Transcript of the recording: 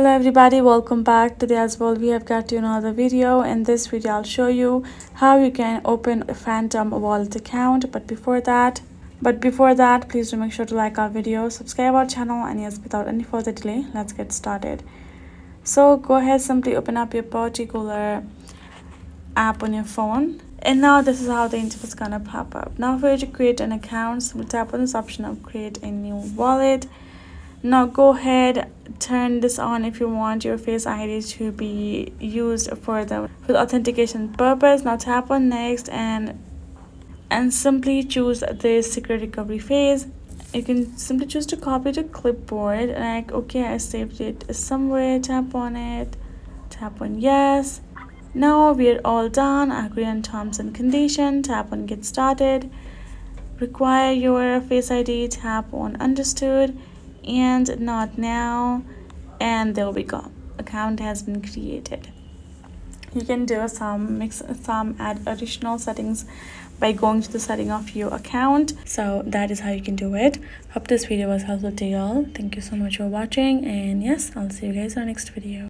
Hello everybody, welcome back. Today as well we have got you another video. In this video I'll show you how you can open a phantom wallet account. But before that, please do make sure to like our video, subscribe our channel, and yes, without any further delay, let's get started. So go ahead, simply open up your particular app on your phone, and now this is how the interface is gonna pop up. Now for you to create an account, simply tap on this option of create a new wallet. Now go ahead, turn this on if you want your face ID to be used for the authentication purpose. Now tap on next and simply choose the secret recovery phase. You can simply choose to copy to clipboard, like okay, I saved it somewhere. Tap on it, tap on yes. Now we're all done. Agree on terms and condition, tap on get started. Require your face ID, tap on understood and not now, and there we go. Account has been created. You can do some add additional settings by going to the setting of your account. So that is how you can do it. Hope this video was helpful to y'all. Thank you so much for watching, and yes, I'll see you guys in our next video.